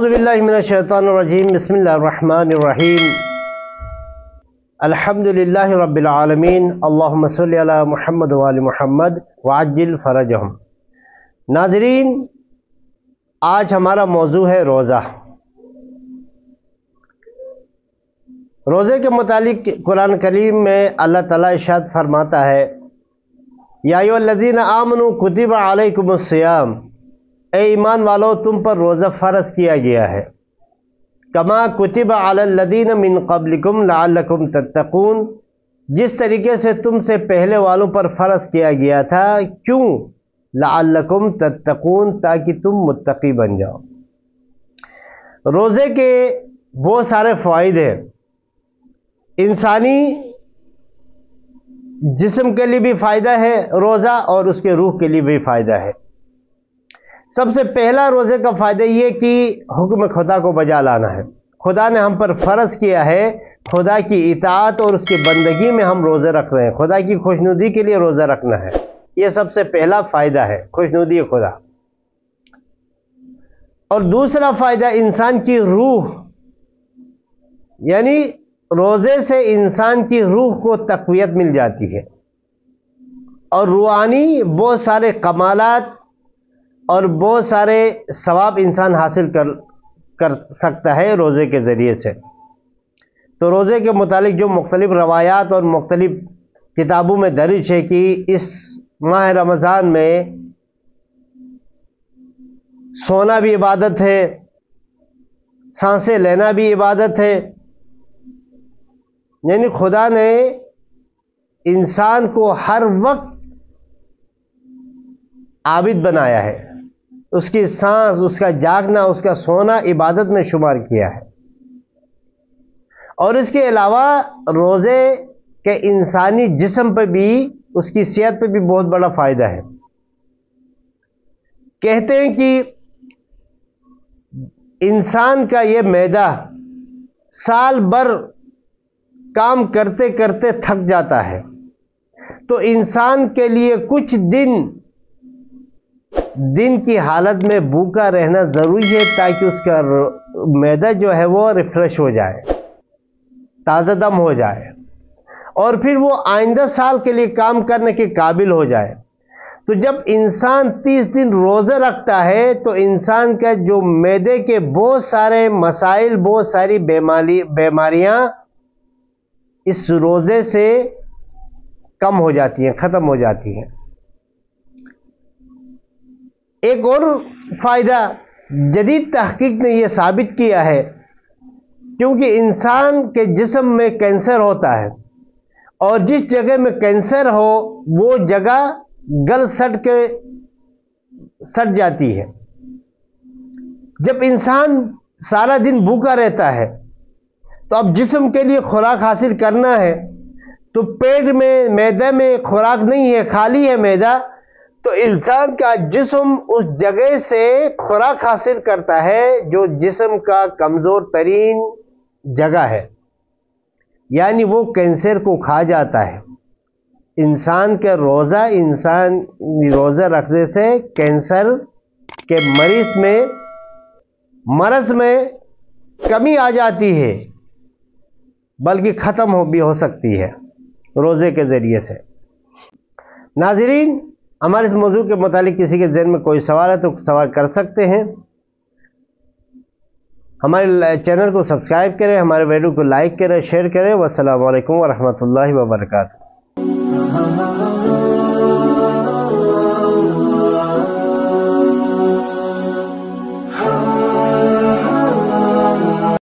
اعوذ باللہ من الشیطان الرجیم بسم اللہ الرحمن الرحیم الحمدللہ رب العالمین اللہم صلی علی محمد وآل محمد وعجل فرجہم۔ ناظرین، آج ہمارا موضوع ہے روزہ۔ روزے کے متعلق قرآن کریم میں اللہ تعالیٰ ارشاد فرماتا ہے، یا ایھا الذین آمنوا کتب علیکم الصیام، اے ایمان والو تم پر روزہ فرض کیا گیا ہے، کما کتب علی الذین من قبلکم لعلکم تتقون، جس طریقے سے تم سے پہلے والوں پر فرض کیا گیا تھا، کیوں؟ لعلکم تتقون، تاکہ تم متقی بن جاؤ۔ روزے کے بہت سارے فوائد ہیں، انسانی جسم کے لیے بھی فائدہ ہے روزہ، اور اس کے روح کے لیے بھی فائدہ ہے۔ سب سے پہلا روزے کا فائدہ یہ کہ حکم خدا کو بجا لانا ہے۔ خدا نے ہم پر فرض کیا ہے، خدا کی اطاعت اور اس کی بندگی میں ہم روزے رکھ رہے ہیں، خدا کی خوشنودی کے لیے روزہ رکھنا ہے۔ یہ سب سے پہلا فائدہ ہے، خوشنودی خدا۔ اور دوسرا فائدہ انسان کی روح، یعنی روزے سے انسان کی روح کو تقویت مل جاتی ہے، اور روحانی بہت سارے کمالات اور بہت سارے ثواب انسان حاصل کر سکتا ہے روزے کے ذریعے سے۔ تو روزے کے متعلق جو مختلف روایات اور مختلف کتابوں میں درج ہے کہ اس ماہ رمضان میں سونا بھی عبادت ہے، سانسیں لینا بھی عبادت ہے، یعنی خدا نے انسان کو ہر وقت عابد بنایا ہے، اس کی سانس، اس کا جاگنا، اس کا سونا عبادت میں شمار کیا ہے۔ اور اس کے علاوہ روزے کے انسانی جسم پہ بھی، اس کی صحت پہ بھی بہت بڑا فائدہ ہے۔ کہتے ہیں کہ انسان کا یہ معدہ سال بھر کام کرتے کرتے تھک جاتا ہے، تو انسان کے لیے کچھ دن کی حالت میں بھوکا رہنا ضروری ہے، تاکہ اس کا معدہ جو ہے وہ ریفریش ہو جائے، تازہ دم ہو جائے، اور پھر وہ آئندہ سال کے لیے کام کرنے کے قابل ہو جائے۔ تو جب انسان 30 دن روزہ رکھتا ہے تو انسان کا جو معدے کے بہت سارے مسائل، بہت ساری بیماریاں اس روزے سے کم ہو جاتی ہیں، ختم ہو جاتی ہیں۔ ایک اور فائدہ جدید تحقیق نے یہ ثابت کیا ہے، کیونکہ انسان کے جسم میں کینسر ہوتا ہے، اور جس جگہ میں کینسر ہو وہ جگہ گل سٹ جاتی ہے۔ جب انسان سارا دن بھوکا رہتا ہے تو اب جسم کے لیے خوراک حاصل کرنا ہے، تو پیٹ میں، معدے میں خوراک نہیں ہے، خالی ہے معدہ، تو انسان کا جسم اس جگہ سے خوراک حاصل کرتا ہے جو جسم کا کمزور ترین جگہ ہے، یعنی وہ کینسر کو کھا جاتا ہے۔ انسان کے روزہ رکھنے سے کینسر کے مرض میں کمی آ جاتی ہے، بلکہ ختم بھی ہو سکتی ہے روزے کے ذریعے سے۔ ناظرین، ہمارے اس موضوع کے متعلق کسی کے ذہن میں کوئی سوال ہے تو سوال کر سکتے ہیں۔ ہمارے چینل کو سبسکرائب کریں، ہمارے ویڈیو کو لائک کریں، شیئر کریں۔ والسلام علیکم ورحمۃ اللہ وبرکاتہ۔